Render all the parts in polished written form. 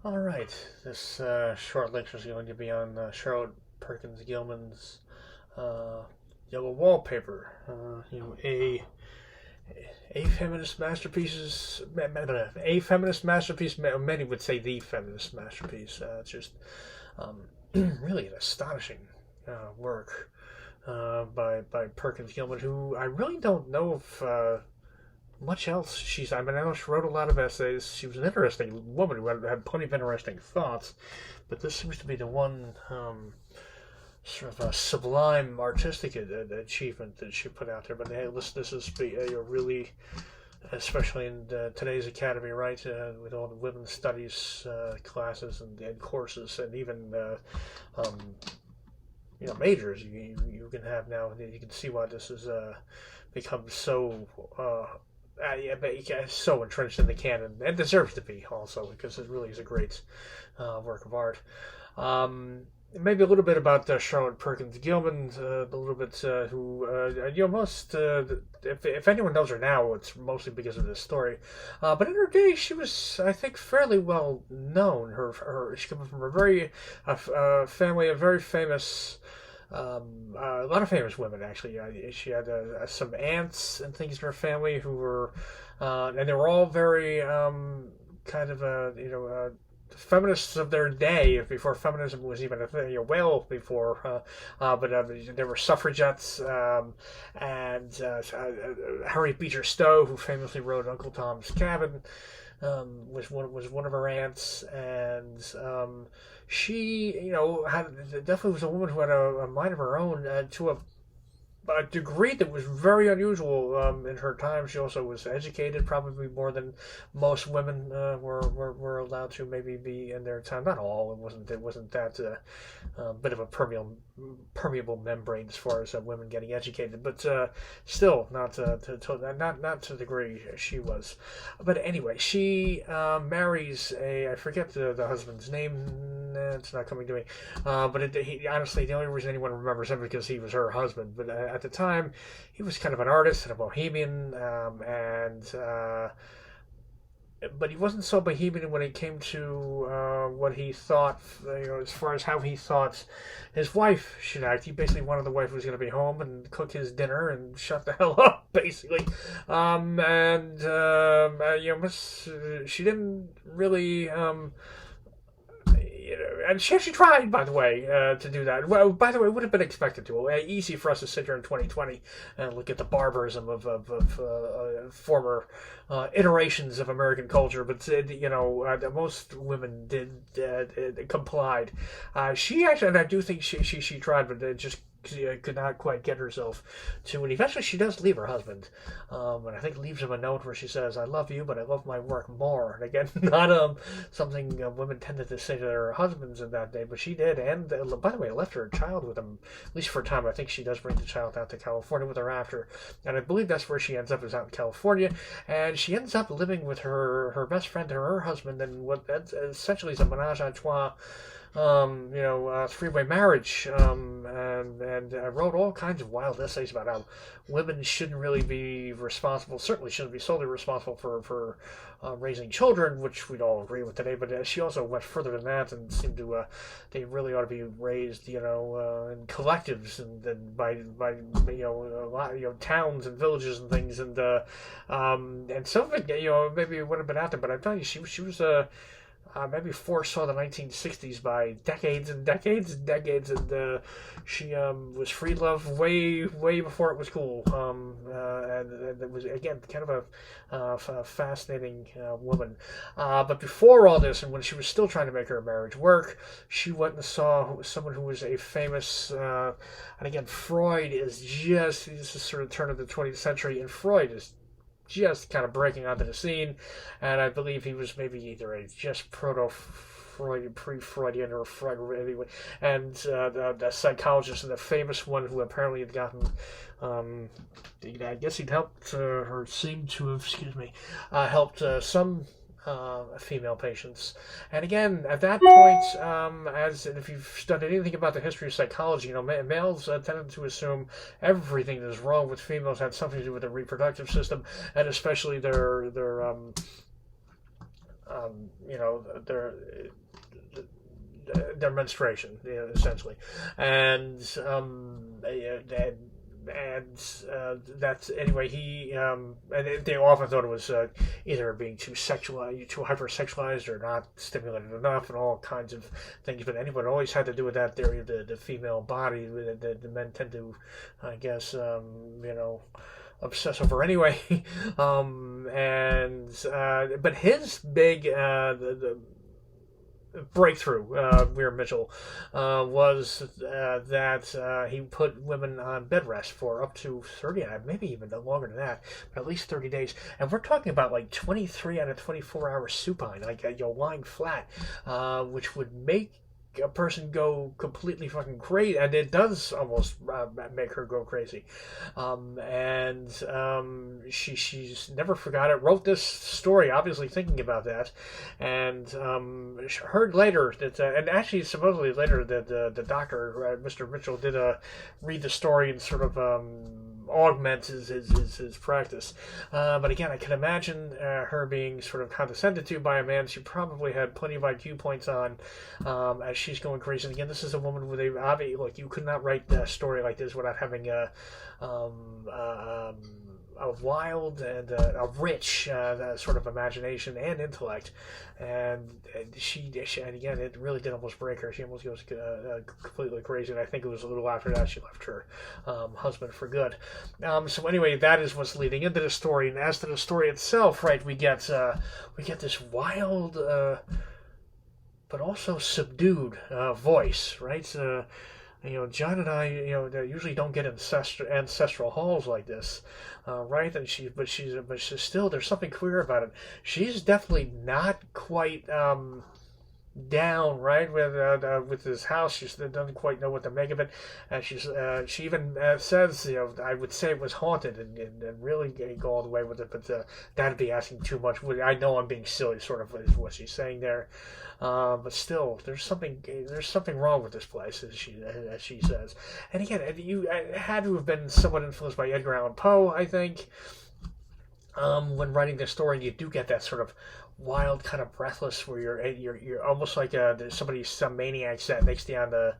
All right, this short lecture is going to be on Charlotte Perkins Gilman's uh, Yellow Wallpaper. A feminist masterpieces, a feminist masterpiece. Many would say the feminist masterpiece. It's just um, really an astonishing work by Perkins Gilman, who I really don't know if much else I mean, I know she wrote a lot of essays. She was an interesting woman who had plenty of interesting thoughts, but this seems to be the one sort of a sublime artistic achievement that she put out there. But hey, this is really, especially in today's academy, right? With all the women's studies classes and courses, and even um, majors you can have now. You can see why this has become so. Yeah, but it's so entrenched in the canon, and deserves to be also, because it really is a great work of art. Maybe a little bit about Charlotte Perkins Gilman, a little bit who, most, if anyone knows her now, it's mostly because of this story. But in her day, she was, I think, fairly well known. She came from a very, family of very famous a lot of famous women, actually. She had some aunts and things in her family who were, and they were all very kind of feminists of their day, before feminism was even a thing, well before. But there were suffragettes, and Harriet Beecher Stowe, who famously wrote Uncle Tom's Cabin, was one of her aunts, and she, had definitely was a woman who had a mind of her own, to a degree that was very unusual in her time. She also was educated, probably more than most women were allowed to maybe be in their time. Not all. It wasn't that bit of a permeable membrane as far as women getting educated, but still not not to the degree she was. But anyway, she marries I forget the husband's name. It's not coming to me. But honestly, the only reason anyone remembers him is because he was her husband. But at the time, he was kind of an artist and a bohemian, and but he wasn't so bohemian when it came to what he thought, as far as how he thought his wife should act. He basically wanted the wife who was going to be home and cook his dinner and shut the hell up, basically. And she didn't really. And she actually tried, by the way, to do that. Well, by the way, it would have been expected to. Easy for us to sit here in 2020 and look at the barbarism of former iterations of American culture, but most women did complied. She actually, and I do think she tried, but it just could not quite get herself to. And eventually, she does leave her husband, and I think leaves him a note where she says, "I love you, but I love my work more." And again, not something women tended to say to their husbands in that day, but she did. And by the way, left her child with him, at least for a time. I think she does bring the child out to California with her after, and I believe that's where she ends up, is out in California, and she ends up living with her best friend and her husband, and what essentially is a menage a trois, three-way marriage, and I wrote all kinds of wild essays about how women shouldn't really be responsible, certainly shouldn't be solely responsible for raising children, which we'd all agree with today. But she also went further than that and seemed to they really ought to be raised, in collectives, and by a lot, towns and villages and things, and some of it, maybe it would have been out there, but I'm telling you, she was maybe foresaw the 1960s by decades and decades and decades, and she was free love way before it was cool, and it was, again, kind of a fascinating woman. But before all this, and when she was still trying to make her marriage work, she went and saw someone who was a famous, and again, Freud is just, this is sort of turn of the 20th century, and Freud is just kind of breaking onto the scene, and I believe he was maybe either a just proto-Freudian, pre-Freudian, or Freud anyway, and the psychologist, and the famous one who apparently had gotten, I guess he'd helped, or seemed to have, helped some female patients. And again, at that point, as if you've studied anything about the history of psychology, males tended to assume everything that is wrong with females had something to do with the reproductive system, and especially their you know, their menstruation, you know, essentially, and that's anyway. And they often thought it was either being too sexualized, too hypersexualized, or not stimulated enough, and all kinds of things. But anyway, it always had to do with that theory of the female body. The men tend to, I guess, you know, obsess over anyway. But his big the breakthrough, Weir Mitchell, was that he put women on bed rest for up to 30, maybe even longer than that, at least 30 days. And we're talking about like 23 out of 24 hours supine, like you're lying flat, which would make a person go completely fucking crazy, and it does almost make her go crazy. She's never forgot it. Wrote this story, obviously thinking about that, and heard later that, and actually supposedly later that the doctor, Mr. Mitchell, did read the story and sort of augment his practice. But again, I can imagine her being sort of condescended to by a man she probably had plenty of IQ points on, as she's going crazy. And again, this is a woman with like, you could not write a story like this without having a wild and a rich sort of imagination and intellect, and she and again, it really did almost break her. She almost goes completely crazy, and I think it was a little after that she left her husband for good. So anyway, that is what's leading into the story. And as to the story itself, right, we get this wild but also subdued voice, right? You know, John and I, you know, they usually don't get ancestral halls like this, right? And but she's still, there's something queer about it. She's definitely not quite down, right, with this house. She doesn't quite know what to make of it, and she even says, you know, I would say it was haunted, and really go all the way with it, but that'd be asking too much. I know I'm being silly, sort of, is what she's saying there. But still, there's something wrong with this place, as she says. And again, you had to have been somewhat influenced by Edgar Allan Poe, I think, when writing this story. And you do get that sort of wild, kind of breathless, where you're almost like there's some maniac sat next to you on the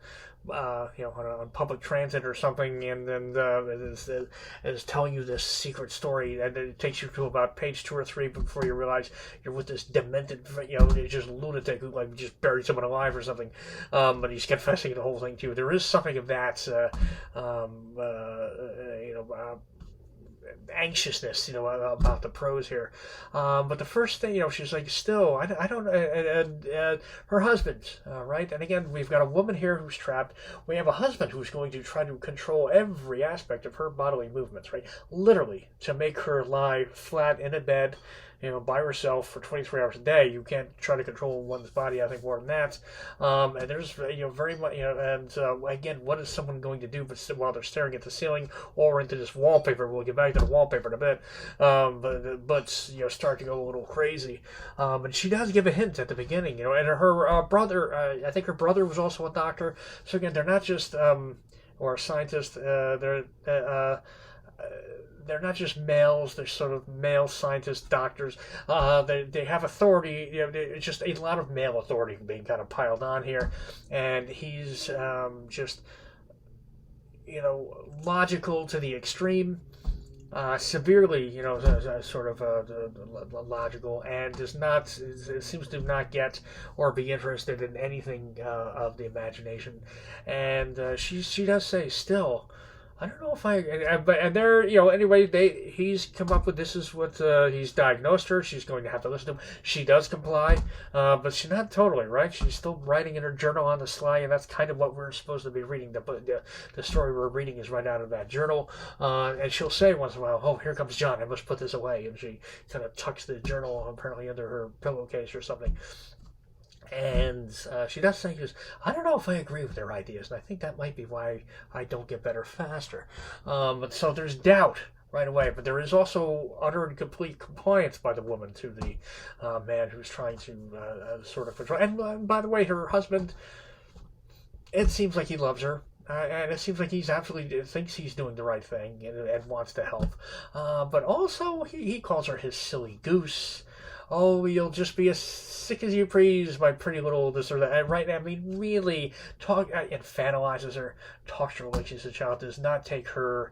you know, on public transit or something, and then is telling you this secret story, and it takes you to about page 2 or 3 before you realize you're with this demented, you know, just lunatic who like just buried someone alive or something, but he's confessing the whole thing to you. There is something of that, you know, anxiousness, you know, about the prose here. But the first thing, you know, she's like, still, I don't, her husband, right? And again, we've got a woman here who's trapped. We have a husband who's going to try to control every aspect of her bodily movements, right? Literally, to make her lie flat in a bed, you know, by herself for 23 hours a day. You can't try to control one's body, I think, more than that. And there's, you know, very much, you know, and again, what is someone going to do while they're staring at the ceiling or into this wallpaper? We'll get back to the wallpaper in a bit. But you know, start to go a little crazy. And she does give a hint at the beginning, you know, and her brother, I think her brother was also a doctor. So again, they're not just, or a scientist, they're not just males. They're sort of male scientists, doctors. They have authority. You know, it's just a lot of male authority being kind of piled on here, and he's just, you know, logical to the extreme, severely, you know, sort of logical, and seems to not get or be interested in anything of the imagination, and she does say still. I don't know if and they're, you know, anyway, he's come up with, this is what he's diagnosed her. She's going to have to listen to him. She does comply, but she's not totally, right? She's still writing in her journal on the sly, and that's kind of what we're supposed to be reading. The story we're reading is right out of that journal, and she'll say once in a while, oh, here comes John, I must put this away, and she kind of tucks the journal apparently under her pillowcase or something. And she does say, I don't know if I agree with their ideas, and I think that might be why I don't get better faster. So there's doubt right away, but there is also utter and complete compliance by the woman to the man who's trying to sort of control. And by the way, her husband, it seems like he loves her. And it seems like he's absolutely thinks he's doing the right thing and wants to help. But also, he calls her his silly goose. oh, you'll just be as sick as you please, my pretty little this or that. And right now, I mean, really infantilizes her, talks to her like she's a child, does not take her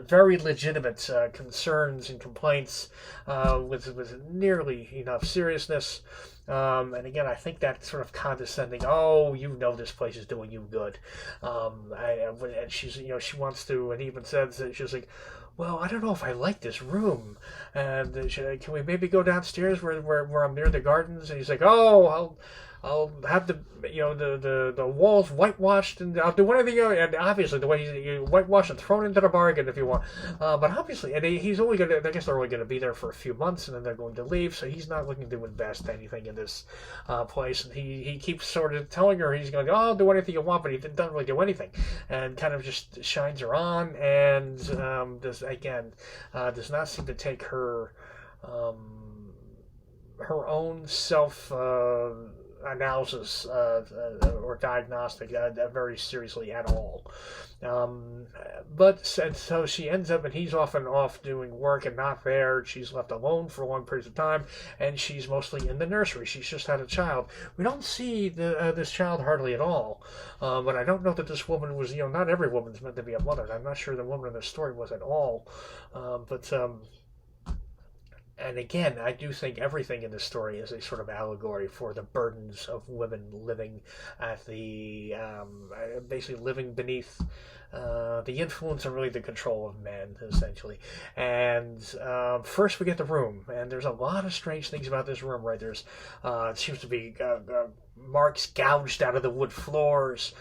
very legitimate concerns and complaints with nearly enough seriousness. And again, I think that sort of condescending, oh, you know this place is doing you good. And she's, she wants to, and even says that she's like, well, I don't know if I like this room. And can we maybe go downstairs where I'm near the gardens? And he's like, oh, I'll have the walls whitewashed, and I'll do anything. And obviously, the way you whitewash and thrown into the bargain if you want. But obviously, and he's only going to. I guess they're only going to be there for a few months, and then they're going to leave. So he's not looking to invest anything in this place. And he keeps sort of telling her he's going, oh, I'll do anything you want, but he doesn't really do anything, and kind of just shines her on, and does not seem to take her her own self. Analysis or diagnostic very seriously at all. And so she ends up, and he's often off doing work and not there. She's left alone for long periods of time, and she's mostly in the nursery. She's just had a child. We don't see this child hardly at all. But I don't know that this woman was, not every woman's meant to be a mother. I'm not sure the woman in the story was at all. And again, I do think everything in this story is a sort of allegory for the burdens of women living at basically living beneath the influence and really the control of men, essentially. And first we get the room, and there's a lot of strange things about this room, right? There's it seems to be marks gouged out of the wood floors.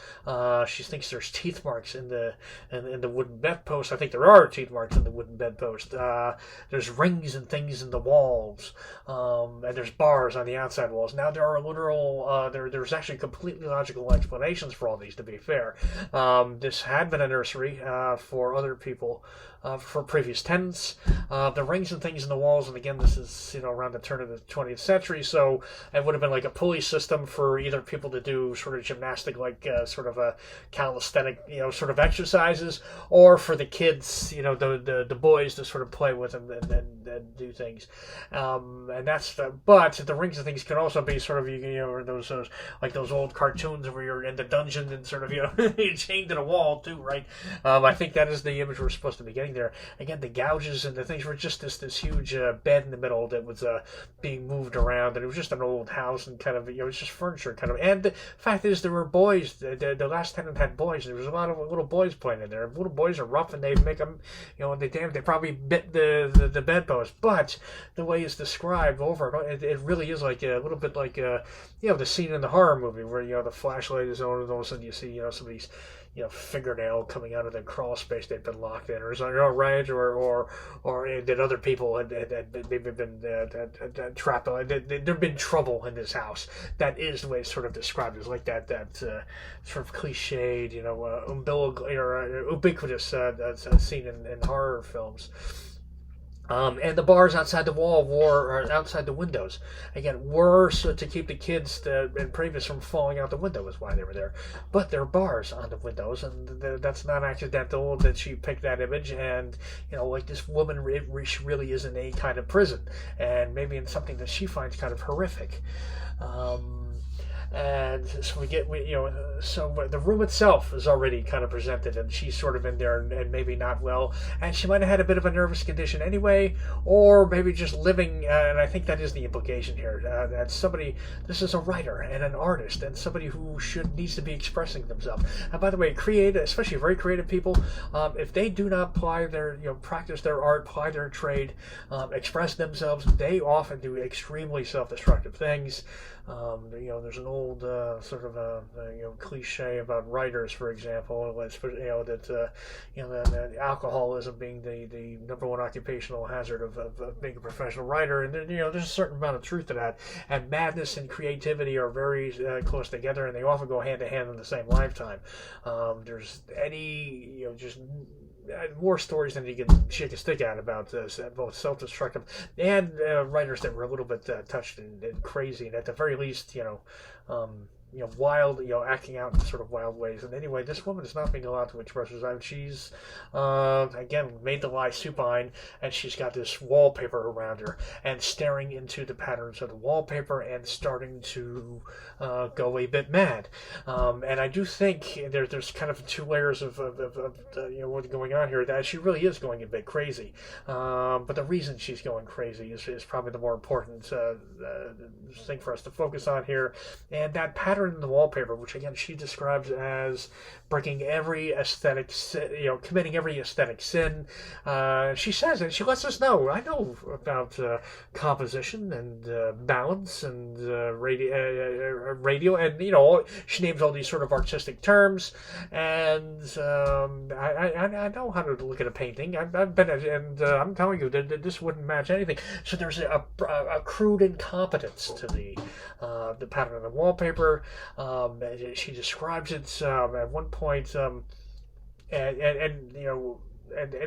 She thinks there's teeth marks in the wooden bedpost. I think there are teeth marks in the wooden bedpost. There's rings and things in the walls, and there's bars on the outside walls. Now there are literal. There's actually completely logical explanations for all these. To be fair, this had been a nursery for other people. For previous tenants, the rings and things in the walls, and again, this is around the turn of the 20th century, so it would have been like a pulley system for either people to do sort of gymnastic, like sort of a calisthenic, sort of exercises, or for the kids, the boys to sort of play with them and do things, and that's but the rings and things can also be sort of those like those old cartoons where you're in the dungeon and sort of you're chained to the wall too, right? I think that is the image we're supposed to be getting there. Again, the gouges and the things were just this huge bed in the middle that was being moved around, and it was just an old house and kind of it was just furniture kind of. And the fact is, there were boys. The last tenant had boys. There was a lot of little boys playing in there. Little boys are rough, and they make them, they probably bit the bedpost. But the way it's described over it really is like a little bit like the scene in the horror movie where the flashlight is on, and all of a sudden you see somebody's fingernail coming out of the crawl space they've been locked in, or something, right? Or that other people had maybe been trapped. There'd been trouble in this house. That is the way it's sort of described. It's like that sort of cliched, umbilical or ubiquitous scene in horror films. And the bars outside the wall or outside the windows, again, were so to keep the kids and previous from falling out the window is why they were there. But there are bars on the windows, and that's not accidental that she picked that image. And, like this woman, it really is in a kind of prison, and maybe in something that she finds kind of horrific. And so so the room itself is already kind of presented, and she's sort of in there and maybe not well, and she might have had a bit of a nervous condition anyway, or maybe just living, and I think that is the implication here, that this is a writer and an artist and somebody who needs to be expressing themselves. And by the way, especially very creative people, if they do not apply their, practice their art, apply their trade, express themselves, they often do extremely self-destructive things. There's an old sort of cliche about writers, for example, that alcoholism being the number one occupational hazard of being a professional writer, and there's a certain amount of truth to that. And madness and creativity are very close together, and they often go hand to hand in the same lifetime. There's just more stories than you can shake a stick at about both self-destructive and writers that were a little bit touched and crazy, and at the very least, wild, acting out in sort of wild ways. And anyway, this woman is not being allowed to express herself. She's, again, made the lie supine, and she's got this wallpaper around her, and staring into the patterns of the wallpaper, and starting to go a bit mad. And I do think there's kind of two layers of what's going on here. That she really is going a bit crazy. But the reason she's going crazy is probably the more important thing for us to focus on here. And that pattern in the wallpaper, which again she describes as breaking every aesthetic, committing every aesthetic sin. She says, and she lets us know, I know about composition and balance and radio, and she names all these sort of artistic terms, and I know how to look at a painting. I've been, and I'm telling you that this wouldn't match anything. So there's a crude incompetence to the pattern of the wallpaper. She describes it at one point, and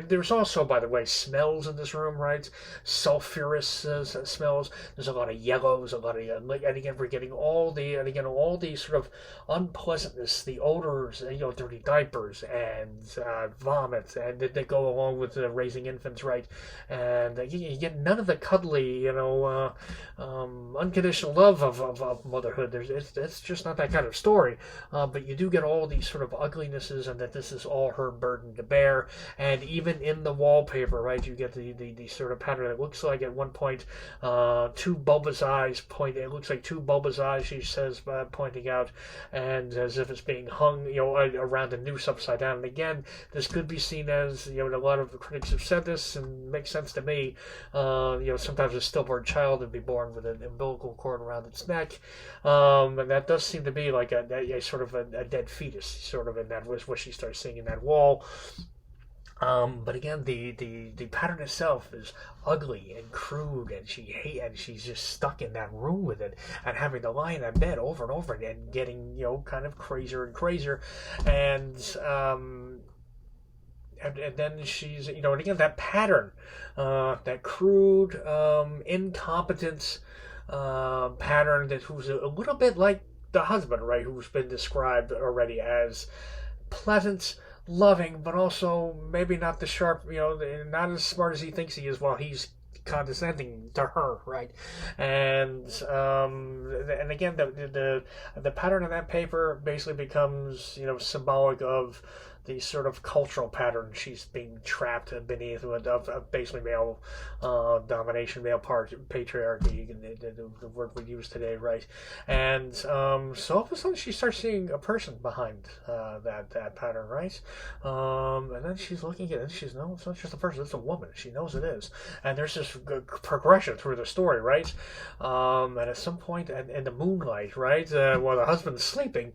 there's also, by the way, smells in this room, right? Sulfurous smells. There's a lot of yellows, a lot of, and again, we're getting all the sort of unpleasantness, the odors, dirty diapers and vomit, and they go along with raising infants, right? And you get none of the cuddly, unconditional love of motherhood. It's just not that kind of story. But you do get all these sort of uglinesses, and that this is all her burden to bear. And even in the wallpaper, right, you get the sort of pattern. It looks like at one point two bulbous eyes point. It looks like two bulbous eyes, she says, pointing out, and as if it's being hung, around a noose upside down. And again, this could be seen as, a lot of critics have said this, and makes sense to me. Sometimes a stillborn child would be born with an umbilical cord around its neck, and that does seem to be like a sort of a dead fetus, sort of, and that was what she starts seeing in that wall. But again, the pattern itself is ugly and crude, and she's just stuck in that room with it, and having to lie in that bed over and over again, getting kind of crazier and crazier, and then she's and again that pattern, that crude, incompetent pattern who's a little bit like the husband, right, who's been described already as pleasant, loving, but also maybe not the sharp, not as smart as he thinks he is while he's condescending to her, right? And again, the pattern of that paper basically becomes, symbolic of the sort of cultural pattern she's being trapped beneath of basically male domination, male patriarchy, and the word we use today, right? And so all of a sudden she starts seeing a person behind that pattern, right? And then she's looking at it, and no, it's not just a person, it's a woman. She knows it is. And there's this progression through the story, right? And at some point in the moonlight, right, while the husband's sleeping,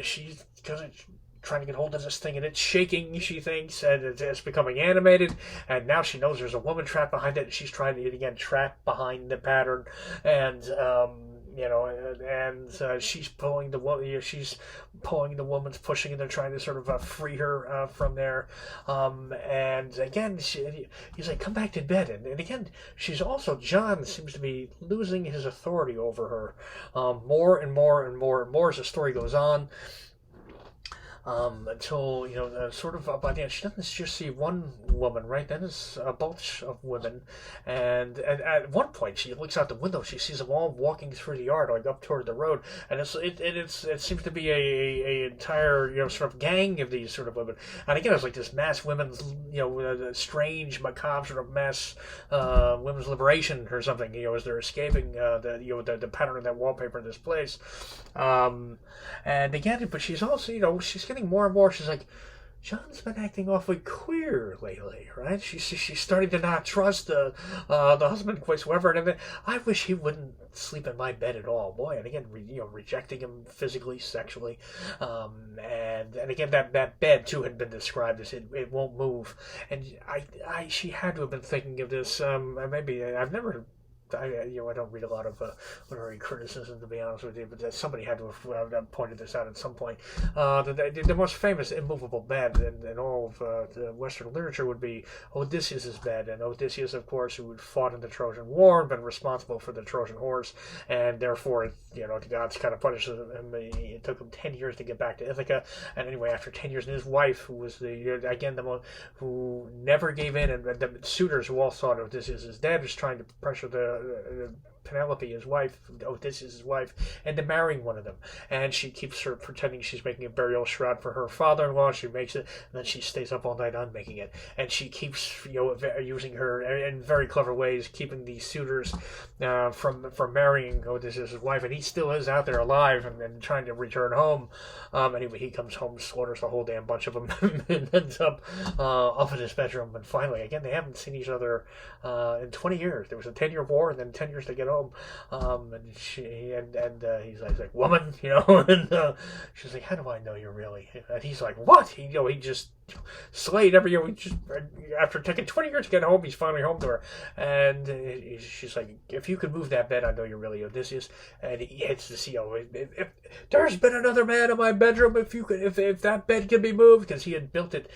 she's kind of trying to get hold of this thing, and it's shaking, she thinks, and it's becoming animated, and now she knows there's a woman trapped behind it, and she's trying to, again, trap behind the pattern, and she's pulling the woman, woman's pushing, and they're trying to sort of free her from there, and again, he's like, come back to bed, and again, John seems to be losing his authority over her, more and more and more and more as the story goes on, until, sort of by the end, she doesn't just see one woman, right? Then it's a bunch of women, and at one point she looks out the window, she sees them all walking through the yard, like up toward the road, and it seems to be a entire, sort of gang of these sort of women, and again, it's like this mass women's, strange, macabre sort of mass, women's liberation or something, as they're escaping, the pattern of that wallpaper in this place, and again, but she's also, she's getting more and more, she's like, John's been acting awfully queer lately, right? She's starting to not trust the husband whatsoever, and then, I wish he wouldn't sleep in my bed at all, boy. And again, rejecting him physically, sexually, and again that bed too had been described as it won't move, and she had to have been thinking of this. Maybe I've never I don't read a lot of literary criticism, to be honest with you, but somebody had to have pointed this out at some point. The most famous immovable bed in all of the Western literature would be Odysseus' bed, and Odysseus, of course, who had fought in the Trojan War and been responsible for the Trojan horse, and therefore, the gods kind of punished him. It took him 10 years to get back to Ithaca, and anyway, after 10 years, and his wife, who was who never gave in, and the suitors who all thought Odysseus' dad was trying to pressure the Penelope, his wife, Odysseus' wife, into marrying one of them. And she keeps sort of pretending she's making a burial shroud for her father-in-law. She makes it, and then she stays up all night unmaking it. And she keeps, using her in very clever ways, keeping these suitors from marrying Odysseus' wife. And he still is out there alive and trying to return home. Anyway, he comes home, slaughters a whole damn bunch of them, and ends up in his bedroom. And finally, again, they haven't seen each other in 20 years. There was a 10-year war, and then 10 years to get home. And he's like, woman, and she's like, how do I know you really? And he's like, what? He just slayed every year. After taking 20 years to get home, he's finally home to her. And she's like, if you could move that bed, I know you're really Odysseus. And he hits the CEO. If there's been another man in my bedroom, if that bed can be moved, because he had built it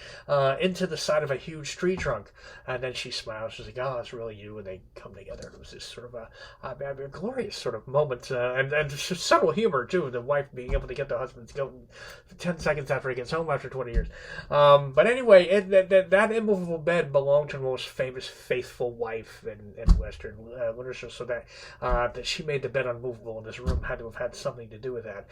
into the side of a huge tree trunk. And then she smiles. She's like, oh, it's really you. And they come together. It was this sort of a glorious sort of moment, and subtle humor too. The wife being able to get the husband to go 10 seconds after he gets home after 20 years. But anyway, that immovable bed belonged to the most famous faithful wife in Western literature, so that she made the bed unmovable, and this room had to have had something to do with that.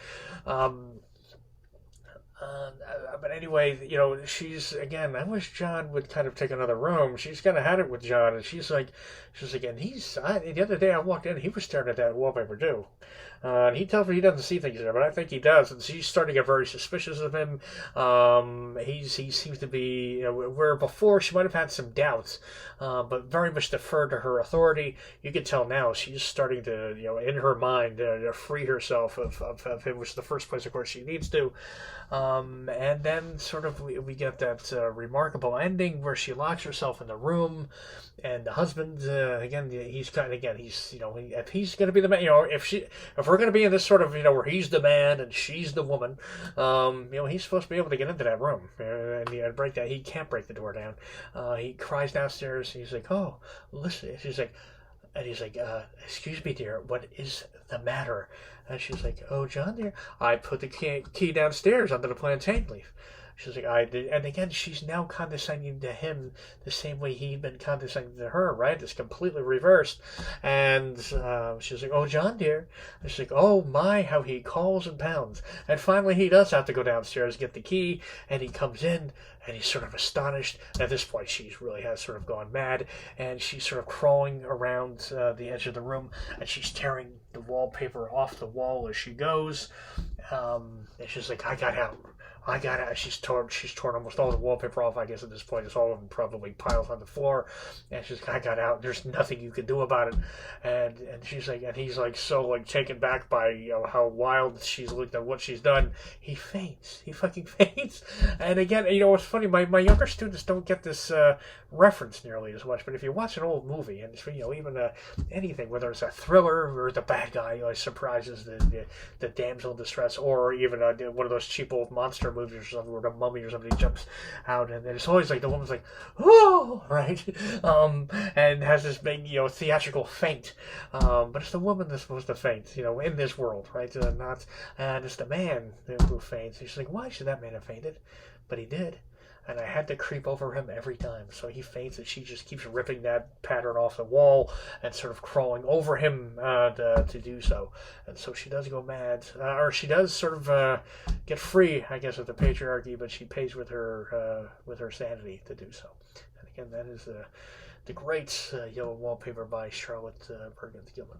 But anyway, she's, again, I wish John would kind of take another room. She's kind of had it with John, and she's like, and the other day I walked in, he was staring at that wallpaper too. And he tells me he doesn't see things there, but I think he does. And she's starting to get very suspicious of him. He seems to be, where before she might have had some doubts, but very much deferred to her authority. You can tell now she's starting to, in her mind, to free herself of him, which is the first place, of course, she needs to. And then sort of we get that remarkable ending where she locks herself in the room, and the husband, if he's going to be the man, if we're going to be in this sort of, where he's the man and she's the woman, he's supposed to be able to get into that room and break that. He can't break the door down. He cries downstairs. He's like, oh, listen. She's like, and he's like, excuse me, dear, what is the matter? And she's like, oh, John, dear, I put the key downstairs under the plantain leaf. She's like, I did. And again, she's now condescending to him the same way he'd been condescending to her, right? It's completely reversed. And she's like, oh, John, dear. And she's like, oh, my, how he calls and pounds. And finally, he does have to go downstairs, get the key, and he comes in, and he's sort of astonished. And at this point, she really has sort of gone mad, and she's sort of crawling around the edge of the room, and she's tearing the wallpaper off the wall as she goes. And she's like, I got out. She's torn almost all the wallpaper off. I guess at this point, it's all of them probably piled on the floor. And she's like, I got out. There's nothing you can do about it. And she's like, and he's like so like taken back by how wild she's looked at what she's done. He faints. He fucking faints. And again, it's funny. My younger students don't get this reference nearly as much. But if you watch an old movie, and even anything, whether it's a thriller or the bad guy surprises the damsel in distress, or even one of those cheap old monster movies or something where the mummy or somebody jumps out, and it's always like the woman's like, oh, right, and has this big theatrical faint, but it's the woman that's supposed to faint in this world, right? And it's the man who faints. She's like, why should that man have fainted? But he did. And I had to creep over him every time. So he faints, and she just keeps ripping that pattern off the wall and sort of crawling over him to do so. And so she does go mad, or she does sort of get free, I guess, of the patriarchy, but she pays with her sanity to do so. And again, that is the great Yellow Wallpaper by Charlotte Perkins Gilman.